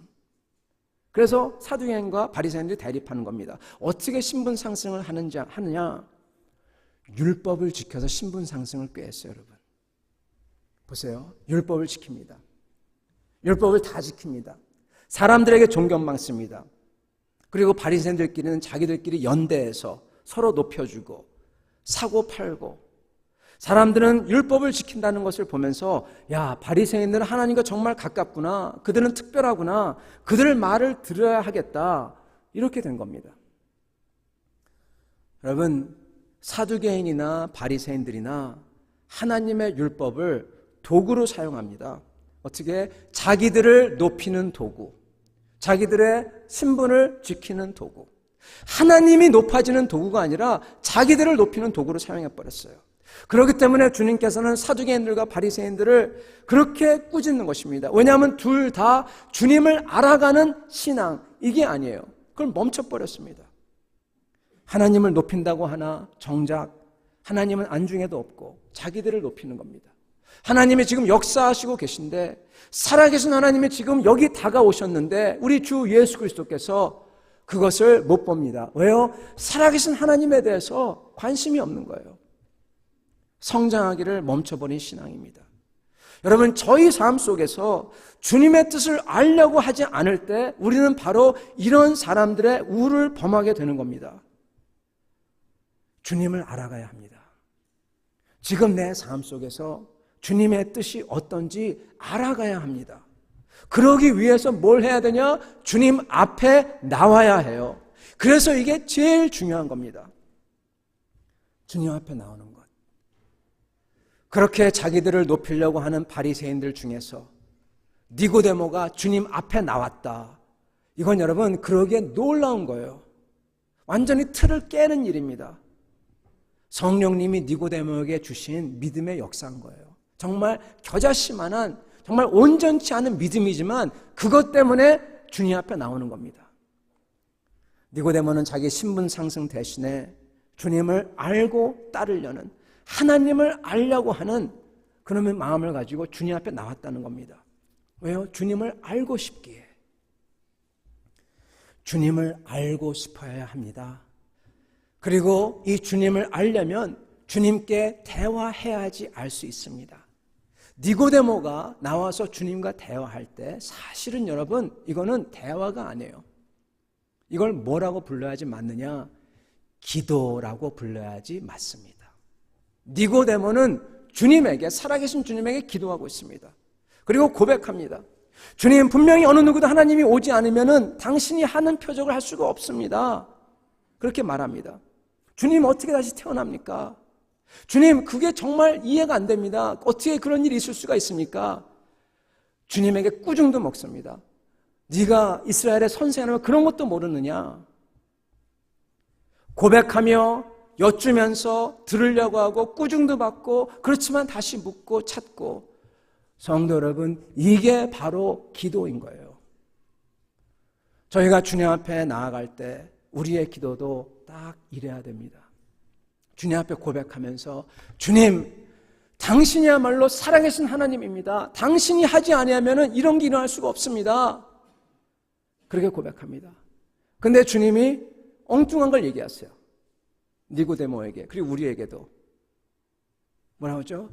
그래서 사두개인과 바리새인들이 대립하는 겁니다. 어떻게 신분 상승을 하느냐? 율법을 지켜서 신분 상승을 꾀했어요, 여러분. 보세요. 율법을 지킵니다. 율법을 다 지킵니다. 사람들에게 존경받습니다. 그리고 바리새인들끼리는 자기들끼리 연대해서 서로 높여주고 사고 팔고, 사람들은 율법을 지킨다는 것을 보면서 야, 바리새인들은 하나님과 정말 가깝구나, 그들은 특별하구나, 그들 말을 들어야 하겠다, 이렇게 된 겁니다. 여러분, 사두개인이나 바리새인들이나 하나님의 율법을 도구로 사용합니다. 어떻게? 자기들을 높이는 도구, 자기들의 신분을 지키는 도구. 하나님이 높아지는 도구가 아니라 자기들을 높이는 도구로 사용해버렸어요. 그렇기 때문에 주님께서는 사두개인들과 바리새인들을 그렇게 꾸짖는 것입니다. 왜냐하면 둘 다 주님을 알아가는 신앙, 이게 아니에요. 그걸 멈춰버렸습니다. 하나님을 높인다고 하나 정작 하나님은 안중에도 없고 자기들을 높이는 겁니다. 하나님이 지금 역사하시고 계신데, 살아계신 하나님이 지금 여기 다가오셨는데 우리 주 예수 그리스도께서 그것을 못 봅니다. 왜요? 살아계신 하나님에 대해서 관심이 없는 거예요. 성장하기를 멈춰버린 신앙입니다. 여러분, 저희 삶 속에서 주님의 뜻을 알려고 하지 않을 때 우리는 바로 이런 사람들의 우를 범하게 되는 겁니다. 주님을 알아가야 합니다. 지금 내 삶 속에서 주님의 뜻이 어떤지 알아가야 합니다. 그러기 위해서 뭘 해야 되냐? 주님 앞에 나와야 해요. 그래서 이게 제일 중요한 겁니다. 주님 앞에 나오는 것. 그렇게 자기들을 높이려고 하는 바리새인들 중에서 니고데모가 주님 앞에 나왔다. 이건 여러분, 그러기에 놀라운 거예요. 완전히 틀을 깨는 일입니다. 성령님이 니고데모에게 주신 믿음의 역사인 거예요. 정말 겨자씨만한, 정말 온전치 않은 믿음이지만 그것 때문에 주님 앞에 나오는 겁니다. 니고데모는 자기 신분 상승 대신에 주님을 알고 따르려는, 하나님을 알려고 하는 그런 마음을 가지고 주님 앞에 나왔다는 겁니다. 왜요? 주님을 알고 싶기에. 주님을 알고 싶어야 합니다. 그리고 이 주님을 알려면 주님께 대화해야지 알 수 있습니다. 니고데모가 나와서 주님과 대화할 때 사실은 여러분, 이거는 대화가 아니에요. 이걸 뭐라고 불러야지 맞느냐? 기도라고 불러야지 맞습니다. 니고데모는 주님에게, 살아계신 주님에게 기도하고 있습니다. 그리고 고백합니다. 주님, 분명히 어느 누구도 하나님이 오지 않으면은 당신이 하는 표적을 할 수가 없습니다. 그렇게 말합니다. 주님, 어떻게 다시 태어납니까? 주님, 그게 정말 이해가 안 됩니다. 어떻게 그런 일이 있을 수가 있습니까? 주님에게 꾸중도 먹습니다. 네가 이스라엘의 선생이라면 그런 것도 모르느냐? 고백하며 여쭈면서 들으려고 하고 꾸중도 받고, 그렇지만 다시 묻고 찾고. 성도 여러분, 이게 바로 기도인 거예요. 저희가 주님 앞에 나아갈 때 우리의 기도도 딱 이래야 됩니다. 주님 앞에 고백하면서 주님, 당신이야말로 살아계신 하나님입니다. 당신이 하지 아니하면 이런 게 일어날 수가 없습니다. 그렇게 고백합니다. 근데 주님이 엉뚱한 걸 얘기하세요. 니고데모에게, 그리고 우리에게도. 뭐라고 하죠?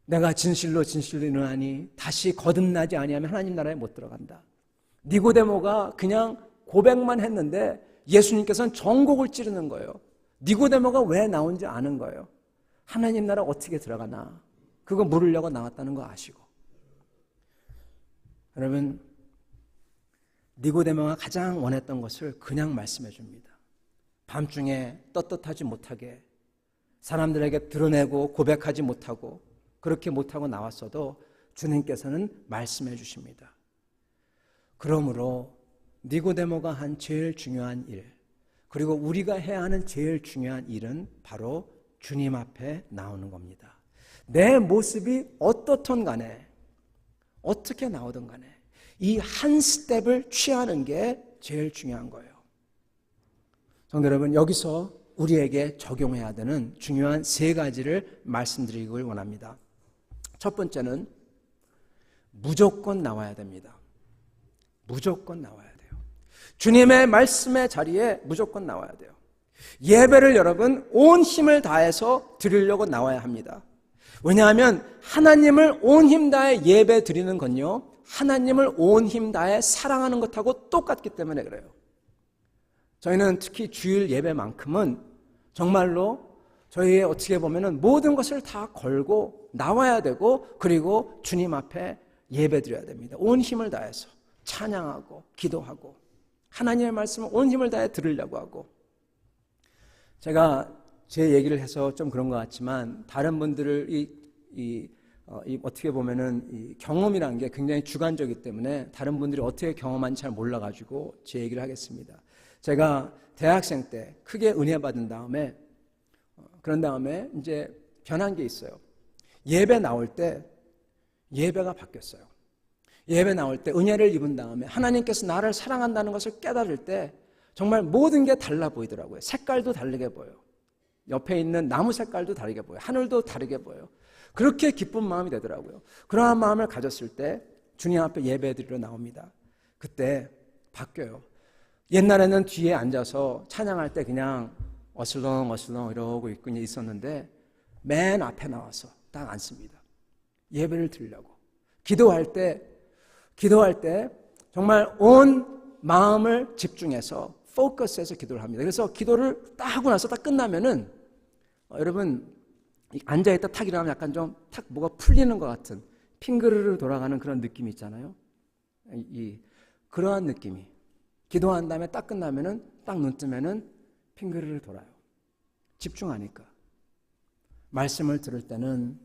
내가 진실로 진실로 이르노니 다시 거듭나지 아니하면 하나님 나라에 못 들어간다. 니고데모가 그냥 고백만 했는데 예수님께서는 전곡을 찌르는 거예요. 니고데모가 왜 나온지 아는 거예요. 하나님 나라 어떻게 들어가나, 그거 물으려고 나왔다는 거 아시고. 여러분, 니고데모가 가장 원했던 것을 그냥 말씀해 줍니다. 밤중에 떳떳하지 못하게, 사람들에게 드러내고 고백하지 못하고, 그렇게 못하고 나왔어도 주님께서는 말씀해 주십니다. 그러므로 니고데모가 한 제일 중요한 일, 그리고 우리가 해야 하는 제일 중요한 일은 바로 주님 앞에 나오는 겁니다. 내 모습이 어떻든 간에, 어떻게 나오든 간에 이 한 스텝을 취하는 게 제일 중요한 거예요. 성도 여러분, 여기서 우리에게 적용해야 되는 중요한 세 가지를 말씀드리길 원합니다. 첫 번째는 무조건 나와야 됩니다. 무조건 나와야 돼요. 주님의 말씀의 자리에 무조건 나와야 돼요. 예배를 여러분 온 힘을 다해서 드리려고 나와야 합니다. 왜냐하면 하나님을 온 힘 다해 예배 드리는 건요, 하나님을 온 힘 다해 사랑하는 것하고 똑같기 때문에 그래요. 저희는 특히 주일 예배만큼은 정말로 저희의 어떻게 보면은 모든 것을 다 걸고 나와야 되고 그리고 주님 앞에 예배드려야 됩니다. 온 힘을 다해서 찬양하고 기도하고 하나님의 말씀을 온 힘을 다해 들으려고 하고 제가 제 얘기를 해서 좀 그런 것 같지만 다른 분들을 어떻게 보면은 이 경험이라는 게 굉장히 주관적이기 때문에 다른 분들이 어떻게 경험한지 잘 몰라가지고 제 얘기를 하겠습니다. 제가 대학생 때 크게 은혜 받은 다음에 그런 다음에 이제 변한 게 있어요. 예배 나올 때 예배가 바뀌었어요. 예배 나올 때 은혜를 입은 다음에 하나님께서 나를 사랑한다는 것을 깨달을 때 정말 모든 게 달라 보이더라고요. 색깔도 다르게 보여요. 옆에 있는 나무 색깔도 다르게 보여요. 하늘도 다르게 보여요. 그렇게 기쁜 마음이 되더라고요. 그러한 마음을 가졌을 때 주님 앞에 예배드리러 나옵니다. 그때 바뀌어요. 옛날에는 뒤에 앉아서 찬양할 때 그냥 어슬렁어슬렁 이러고 있었는데 맨 앞에 나와서 딱 앉습니다. 예배를 드리려고. 기도할 때 정말 온 마음을 집중해서 포커스해서 기도를 합니다. 그래서 기도를 딱 하고 나서 딱 끝나면은 여러분 앉아있다 탁 일어나면 약간 좀 탁 뭐가 풀리는 것 같은 핑그르르 돌아가는 그런 느낌이 있잖아요. 그러한 느낌이 기도한 다음에 딱 끝나면은 딱 눈 뜨면은 핑그르르 돌아요. 집중하니까. 말씀을 들을 때는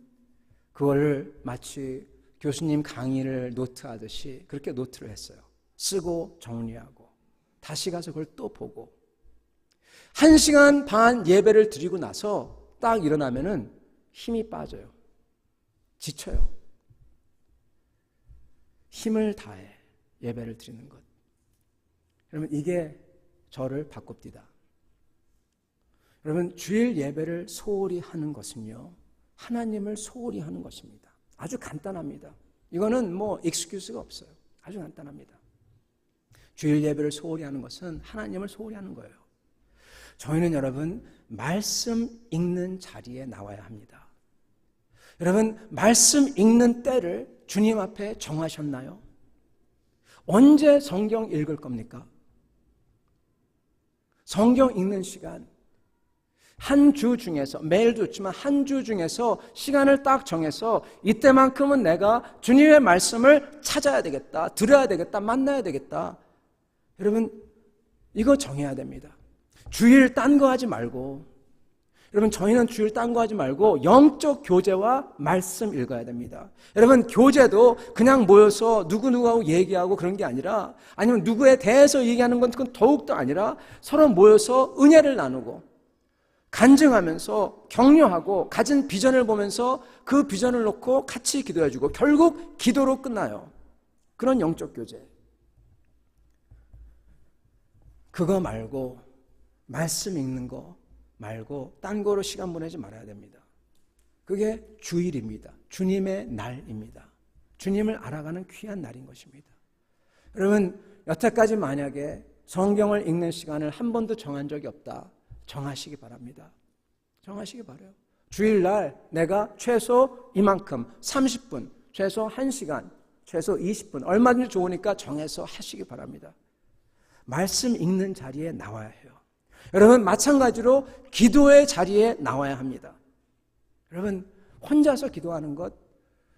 그걸 마치 교수님 강의를 노트하듯이 그렇게 노트를 했어요. 쓰고 정리하고 다시 가서 그걸 또 보고 1시간 반 예배를 드리고 나서 딱 일어나면은 힘이 빠져요. 지쳐요. 힘을 다해 예배를 드리는 것. 여러분 이게 저를 바꿉디다. 여러분 주일 예배를 소홀히 하는 것은요 하나님을 소홀히 하는 것입니다. 아주 간단합니다. 이거는 뭐 익스큐스가 없어요. 아주 간단합니다. 주일 예배를 소홀히 하는 것은 하나님을 소홀히 하는 거예요. 저희는 여러분 말씀 읽는 자리에 나와야 합니다. 여러분 말씀 읽는 때를 주님 앞에 정하셨나요? 언제 성경 읽을 겁니까? 성경 읽는 시간 한 주 중에서 매일 좋지만 한 주 중에서 시간을 딱 정해서 이때만큼은 내가 주님의 말씀을 찾아야 되겠다, 들어야 되겠다, 만나야 되겠다. 여러분 이거 정해야 됩니다. 주일 딴 거 하지 말고 여러분 저희는 주일 딴 거 하지 말고 영적 교제와 말씀 읽어야 됩니다. 여러분 교제도 그냥 모여서 누구누구하고 얘기하고 그런 게 아니라 아니면 누구에 대해서 얘기하는 건 그건 더욱더 아니라 서로 모여서 은혜를 나누고 간증하면서 격려하고 가진 비전을 보면서 그 비전을 놓고 같이 기도해주고 결국 기도로 끝나요. 그런 영적 교제. 그거 말고 말씀 읽는 거 말고 딴 거로 시간 보내지 말아야 됩니다. 그게 주일입니다. 주님의 날입니다. 주님을 알아가는 귀한 날인 것입니다. 여러분 여태까지 만약에 성경을 읽는 시간을 한 번도 정한 적이 없다. 정하시기 바랍니다. 정하시기 바라요. 주일날 내가 최소 이만큼 30분, 최소 1시간, 최소 20분 얼마든지 좋으니까 정해서 하시기 바랍니다. 말씀 읽는 자리에 나와야 해요. 여러분 마찬가지로 기도의 자리에 나와야 합니다. 여러분 혼자서 기도하는 것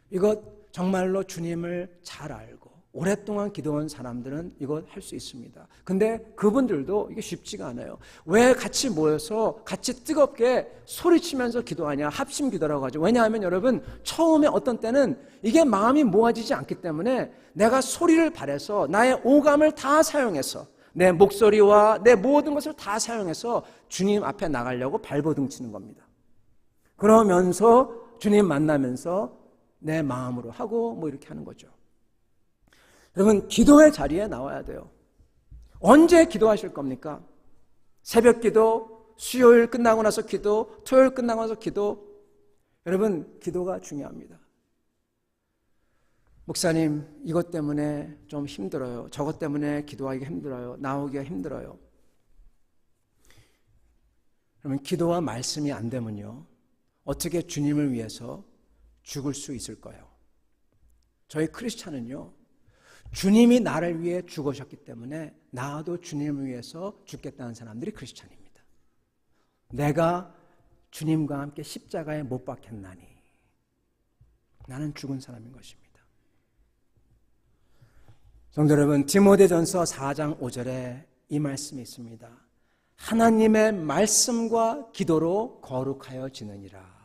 이것 정말로 주님을 잘 알고 오랫동안 기도한 사람들은 이거 할 수 있습니다. 근데 그분들도 이게 쉽지가 않아요. 왜 같이 모여서 같이 뜨겁게 소리치면서 기도하냐 합심 기도라고 하죠. 왜냐하면 여러분 처음에 어떤 때는 이게 마음이 모아지지 않기 때문에 내가 소리를 발해서 나의 오감을 다 사용해서 내 목소리와 내 모든 것을 다 사용해서 주님 앞에 나가려고 발버둥 치는 겁니다. 그러면서 주님 만나면서 내 마음으로 하고 뭐 이렇게 하는 거죠. 여러분 기도의 자리에 나와야 돼요. 언제 기도하실 겁니까? 새벽 기도, 수요일 끝나고 나서 기도, 토요일 끝나고 나서 기도. 여러분 기도가 중요합니다. 목사님 이것 때문에 좀 힘들어요. 저것 때문에 기도하기가 힘들어요. 나오기가 힘들어요. 그러면 기도와 말씀이 안 되면요 어떻게 주님을 위해서 죽을 수 있을 거예요? 저희 크리스찬은요 주님이 나를 위해 죽으셨기 때문에 나도 주님을 위해서 죽겠다는 사람들이 크리스찬입니다. 내가 주님과 함께 십자가에 못 박혔나니 나는 죽은 사람인 것입니다. 성도 여러분, 디모데전서 4장 5절에 이 말씀이 있습니다. 하나님의 말씀과 기도로 거룩하여지느니라.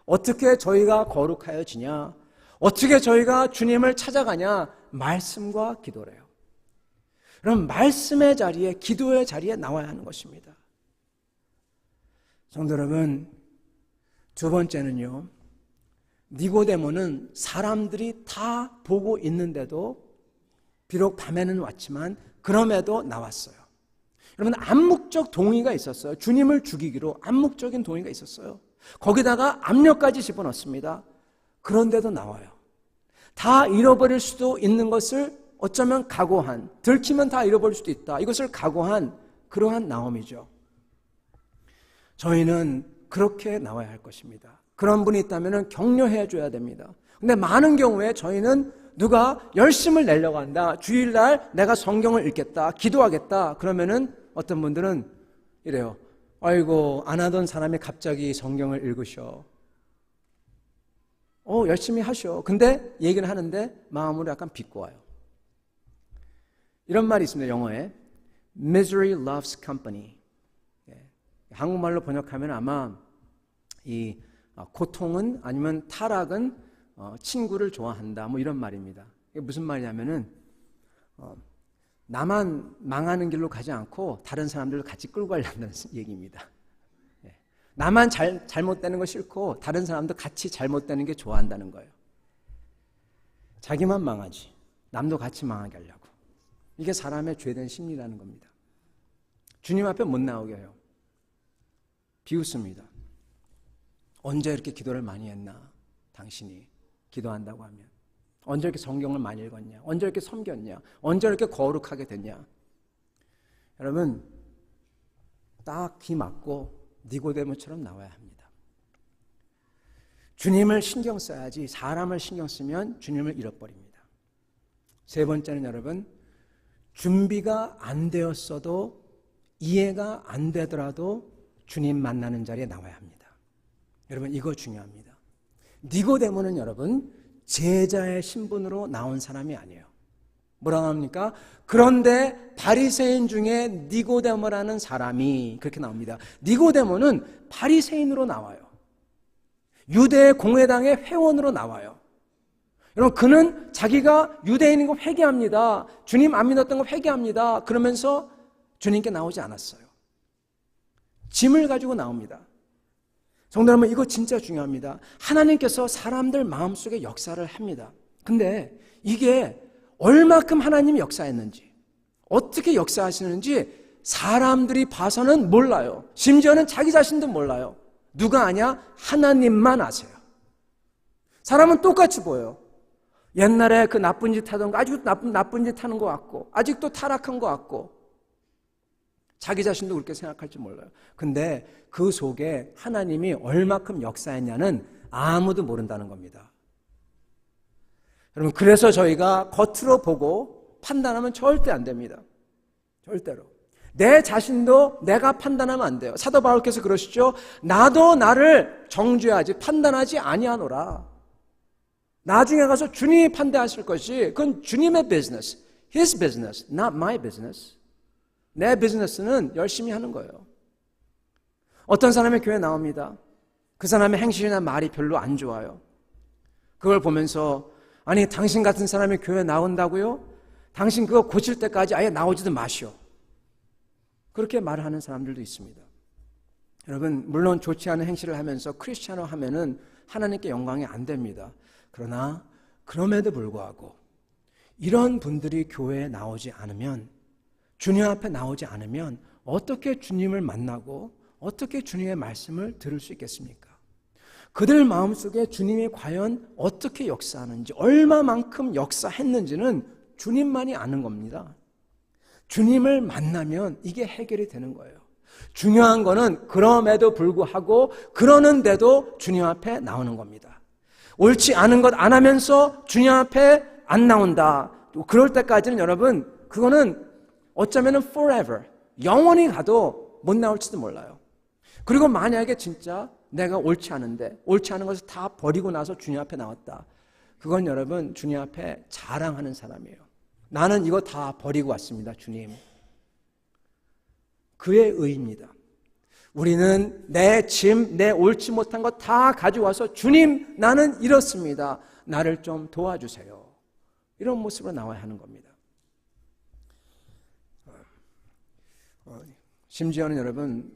어떻게 저희가 거룩하여지냐? 어떻게 저희가 주님을 찾아가냐? 말씀과 기도래요. 그럼 말씀의 자리에, 기도의 자리에 나와야 하는 것입니다. 성도 여러분, 두 번째는요, 니고데모는 사람들이 다 보고 있는데도 비록 밤에는 왔지만 그럼에도 나왔어요. 여러분, 암묵적 동의가 있었어요. 주님을 죽이기로 암묵적인 동의가 있었어요. 거기다가 압력까지 집어넣습니다. 그런데도 나와요. 다 잃어버릴 수도 있는 것을 어쩌면 각오한, 들키면 다 잃어버릴 수도 있다, 이것을 각오한 그러한 나옴이죠. 저희는 그렇게 나와야 할 것입니다. 그런 분이 있다면 격려해 줘야 됩니다. 근데 많은 경우에 저희는 누가 열심을 내려고 한다, 주일날 내가 성경을 읽겠다, 기도하겠다, 그러면은 어떤 분들은 이래요. 아이고, 안 하던 사람이 갑자기 성경을 읽으셔. 열심히 하셔. 근데 얘기를 하는데 마음으로 약간 비꼬아요. 이런 말이 있습니다. 영어에 Misery loves company. 한국말로 번역하면 아마 이 고통은, 아니면 타락은 친구를 좋아한다, 뭐 이런 말입니다. 이게 무슨 말이냐면은 나만 망하는 길로 가지 않고 다른 사람들을 같이 끌고 가려는 얘기입니다. 나만 잘못되는 거 싫고 다른 사람도 같이 잘못되는 게 좋아한다는 거예요. 자기만 망하지 남도 같이 망하게 하려고. 이게 사람의 죄된 심리라는 겁니다. 주님 앞에 못 나오게 해요. 비웃습니다. 언제 이렇게 기도를 많이 했나? 당신이 기도한다고 하면 언제 이렇게 성경을 많이 읽었냐? 언제 이렇게 섬겼냐? 언제 이렇게 거룩하게 됐냐? 여러분, 딱 귀 막고 니고데모처럼 나와야 합니다. 주님을 신경 써야지 사람을 신경 쓰면 주님을 잃어버립니다. 세 번째는 여러분, 준비가 안 되었어도, 이해가 안 되더라도 주님 만나는 자리에 나와야 합니다. 여러분, 이거 중요합니다. 니고데모는 여러분 제자의 신분으로 나온 사람이 아니에요. 뭐라고 합니까? 그런데 바리새인 중에 니고데모라는 사람이, 그렇게 나옵니다. 니고데모는 바리새인으로 나와요. 유대 공회당의 회원으로 나와요. 여러분, 그는 자기가 유대인인 거 회개합니다. 주님 안 믿었던 거 회개합니다. 그러면서 주님께 나오지 않았어요. 짐을 가지고 나옵니다. 성도 여러분, 이거 진짜 중요합니다. 하나님께서 사람들 마음속에 역사를 합니다. 근데 이게 얼마큼 하나님이 역사했는지, 어떻게 역사하시는지 사람들이 봐서는 몰라요. 심지어는 자기 자신도 몰라요. 누가 아냐? 하나님만 아세요. 사람은 똑같이 보여요. 옛날에 그 나쁜 짓 하던 거 아직도 나쁜 짓 하는 것 같고, 아직도 타락한 것 같고, 자기 자신도 그렇게 생각할지 몰라요. 근데 그 속에 하나님이 얼마큼 역사했냐는 아무도 모른다는 겁니다. 여러분, 그래서 저희가 겉으로 보고 판단하면 절대 안 됩니다. 절대로. 내 자신도 내가 판단하면 안 돼요. 사도 바울께서 그러시죠. 나도 나를 정죄하지 판단하지 아니하노라. 나중에 가서 주님이 판단하실 것이, 그건 주님의 비즈니스, His business, not my business. 내 비즈니스는 열심히 하는 거예요. 어떤 사람이 교회 나옵니다. 그 사람의 행실이나 말이 별로 안 좋아요. 그걸 보면서, 아니 당신 같은 사람이 교회 나온다고요? 당신 그거 고칠 때까지 아예 나오지도 마시오. 그렇게 말을 하는 사람들도 있습니다. 여러분, 물론 좋지 않은 행실을 하면서 크리스찬어 하면은 하나님께 영광이 안 됩니다. 그러나 그럼에도 불구하고 이런 분들이 교회에 나오지 않으면, 주님 앞에 나오지 않으면 어떻게 주님을 만나고 어떻게 주님의 말씀을 들을 수 있겠습니까? 그들 마음속에 주님이 과연 어떻게 역사하는지, 얼마만큼 역사했는지는 주님만이 아는 겁니다. 주님을 만나면 이게 해결이 되는 거예요. 중요한 거는 그럼에도 불구하고, 그러는데도 주님 앞에 나오는 겁니다. 옳지 않은 것 안 하면서 주님 앞에 안 나온다. 그럴 때까지는 여러분, 그거는 어쩌면 forever, 영원히 가도 못 나올지도 몰라요. 그리고 만약에 진짜 내가 옳지 않은데, 옳지 않은 것을 다 버리고 나서 주님 앞에 나왔다. 그건 여러분, 주님 앞에 자랑하는 사람이에요. 나는 이거 다 버리고 왔습니다, 주님. 그의 의입니다. 우리는 내 짐, 내 옳지 못한 것 다 가져와서 주님, 나는 이렇습니다. 나를 좀 도와주세요. 이런 모습으로 나와야 하는 겁니다. 심지어는 여러분,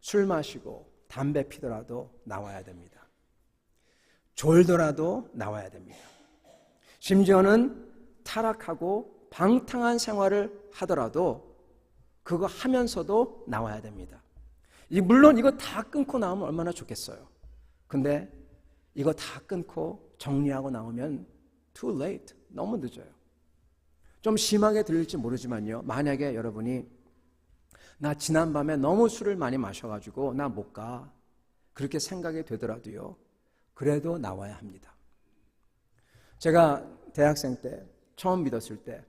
술 마시고 담배 피더라도 나와야 됩니다. 졸더라도 나와야 됩니다. 심지어는 타락하고 방탕한 생활을 하더라도 그거 하면서도 나와야 됩니다. 물론 이거 다 끊고 나오면 얼마나 좋겠어요. 근데 이거 다 끊고 정리하고 나오면 too late, 너무 늦어요. 좀 심하게 들릴지 모르지만요, 만약에 여러분이 나 지난밤에 너무 술을 많이 마셔가지고 나 못 가, 그렇게 생각이 되더라도요, 그래도 나와야 합니다. 제가 대학생 때 처음 믿었을 때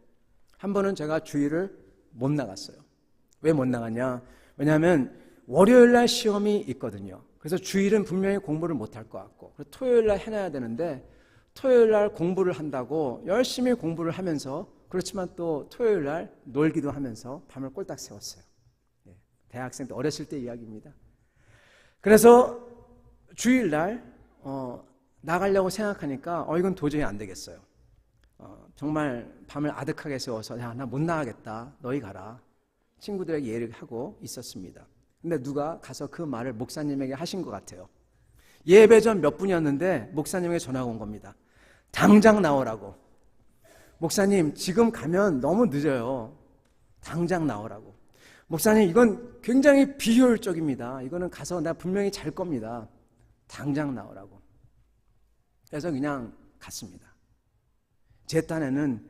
한 번은 제가 주일을 못 나갔어요. 왜 못 나갔냐? 왜냐하면 월요일 날 시험이 있거든요. 그래서 주일은 분명히 공부를 못할 것 같고, 토요일 날 해놔야 되는데 토요일 날 공부를 한다고 열심히 공부를 하면서, 그렇지만 또 토요일 날 놀기도 하면서 밤을 꼴딱 새웠어요. 대학생 때, 어렸을 때 이야기입니다. 그래서 주일 날 나가려고 생각하니까 이건 도저히 안 되겠어요. 정말 밤을 아득하게 새워서 야, 나 못 나가겠다, 너희 가라, 친구들에게 얘기를 하고 있었습니다. 근데 누가 가서 그 말을 목사님에게 하신 것 같아요. 예배 전 몇 분이었는데 목사님에게 전화가 온 겁니다. 당장 나오라고. 목사님, 지금 가면 너무 늦어요. 당장 나오라고. 목사님, 이건 굉장히 비효율적입니다. 이거는 가서 나 분명히 잘 겁니다. 당장 나오라고. 그래서 그냥 갔습니다. 제 딴에는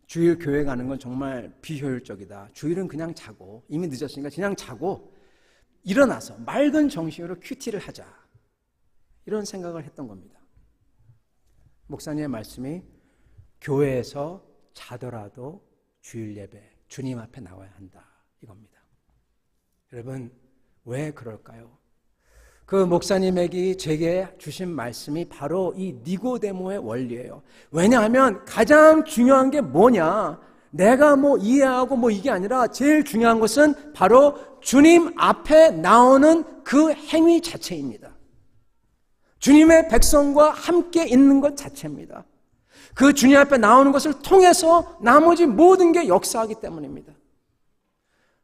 주일 교회 가는 건 정말 비효율적이다. 주일은 그냥 자고, 이미 늦었으니까 그냥 자고 일어나서 맑은 정신으로 큐티를 하자, 이런 생각을 했던 겁니다. 목사님의 말씀이 교회에서 자더라도 주일 예배, 주님 앞에 나와야 한다, 이겁니다. 여러분, 왜 그럴까요? 그 목사님에게 제게 주신 말씀이 바로 이 니고데모의 원리예요. 왜냐하면 가장 중요한 게 뭐냐? 내가 이해하고 이게 아니라 제일 중요한 것은 바로 주님 앞에 나오는 그 행위 자체입니다. 주님의 백성과 함께 있는 것 자체입니다. 그 주님 앞에 나오는 것을 통해서 나머지 모든 게 역사하기 때문입니다.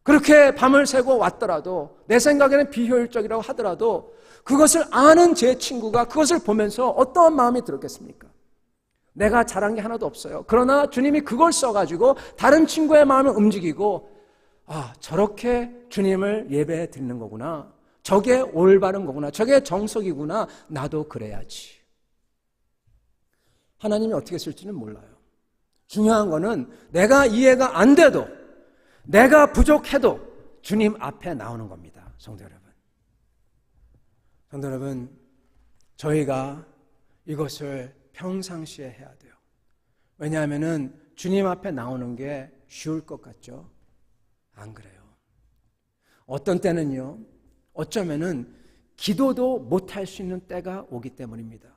그렇게 밤을 새고 왔더라도, 내 생각에는 비효율적이라고 하더라도 그것을 아는 제 친구가 그것을 보면서 어떠한 마음이 들었겠습니까? 내가 잘한 게 하나도 없어요. 그러나 주님이 그걸 써가지고 다른 친구의 마음을 움직이고, 저렇게 주님을 예배해 드리는 거구나, 저게 올바른 거구나, 저게 정석이구나, 나도 그래야지. 하나님이 어떻게 쓸지는 몰라요. 중요한 거는 내가 이해가 안 돼도, 내가 부족해도 주님 앞에 나오는 겁니다. 성도 여러분, 성도 여러분, 저희가 이것을 평상시에 해야 돼요. 왜냐하면 주님 앞에 나오는 게 쉬울 것 같죠? 안 그래요. 어떤 때는요, 어쩌면은 기도도 못할 수 있는 때가 오기 때문입니다.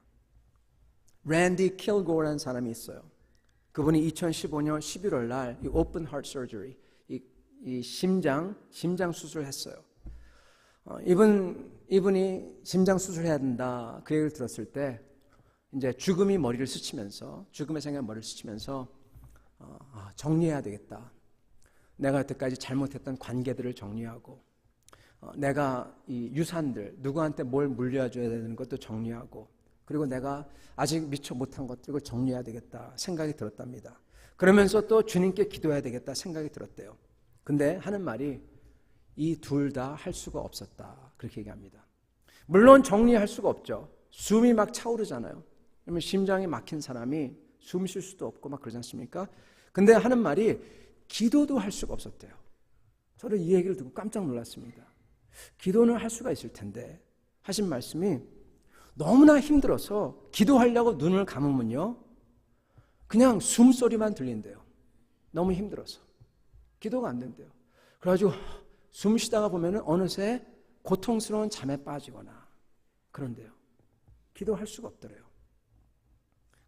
랜디 킬고라는 사람이 있어요. 그분이 2015년 11월 날 이 오픈 하트 서저리, 이 심장 수술을 했어요. 이분이 심장 수술해야 된다, 그 얘기를 들었을 때 이제 죽음의 생각이 머리를 스치면서 정리해야 되겠다. 내가 여태까지 잘못했던 관계들을 정리하고, 내가 이 유산들, 누구한테 뭘 물려줘야 되는 것도 정리하고, 그리고 내가 아직 미처 못한 것들을 정리해야 되겠다 생각이 들었답니다. 그러면서 또 주님께 기도해야 되겠다 생각이 들었대요. 근데 하는 말이 이 둘 다 할 수가 없었다, 그렇게 얘기합니다. 물론 정리할 수가 없죠. 숨이 막 차오르잖아요. 그러면 심장이 막힌 사람이 숨 쉴 수도 없고 막 그러지 않습니까? 근데 하는 말이 기도도 할 수가 없었대요. 저는 이 얘기를 듣고 깜짝 놀랐습니다. 기도는 할 수가 있을 텐데, 하신 말씀이 너무나 힘들어서 기도하려고 눈을 감으면요, 그냥 숨소리만 들린대요. 너무 힘들어서. 기도가 안 된대요. 그래가지고 숨 쉬다가 보면 어느새 고통스러운 잠에 빠지거나 그런데요. 기도할 수가 없더래요.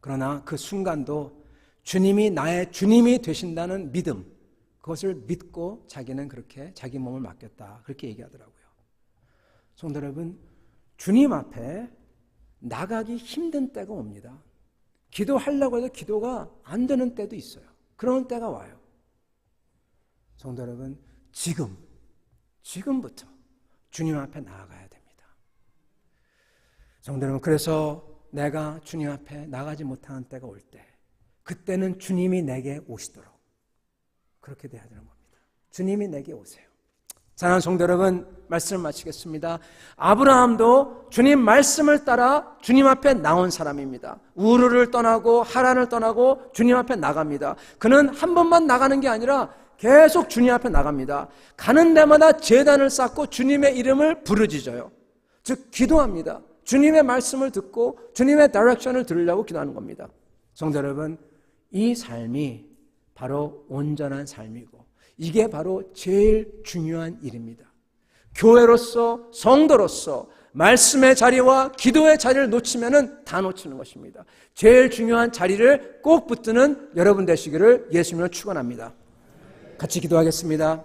그러나 그 순간도 주님이 나의 주님이 되신다는 믿음, 그것을 믿고 자기는 그렇게 자기 몸을 맡겼다. 그렇게 얘기하더라고요. 성도 여러분, 주님 앞에 나가기 힘든 때가 옵니다. 기도하려고 해도 기도가 안 되는 때도 있어요. 그런 때가 와요. 성도 여러분, 지금부터 주님 앞에 나아가야 됩니다. 성도 여러분, 그래서 내가 주님 앞에 나가지 못하는 때가 올 때, 그때는 주님이 내게 오시도록 그렇게 돼야 되는 겁니다. 주님이 내게 오세요. 사랑하는 성도 여러분, 말씀을 마치겠습니다. 아브라함도 주님 말씀을 따라 주님 앞에 나온 사람입니다. 우르를 떠나고 하란을 떠나고 주님 앞에 나갑니다. 그는 한 번만 나가는 게 아니라 계속 주님 앞에 나갑니다. 가는 데마다 제단을 쌓고 주님의 이름을 부르짖어요. 즉 기도합니다. 주님의 말씀을 듣고 주님의 다이렉션을 들으려고 기도하는 겁니다. 성도 여러분, 이 삶이 바로 온전한 삶이고 이게 바로 제일 중요한 일입니다. 교회로서 성도로서 말씀의 자리와 기도의 자리를 놓치면은 다 놓치는 것입니다. 제일 중요한 자리를 꼭 붙드는 여러분 되시기를 예수님으로 축원합니다. 같이 기도하겠습니다.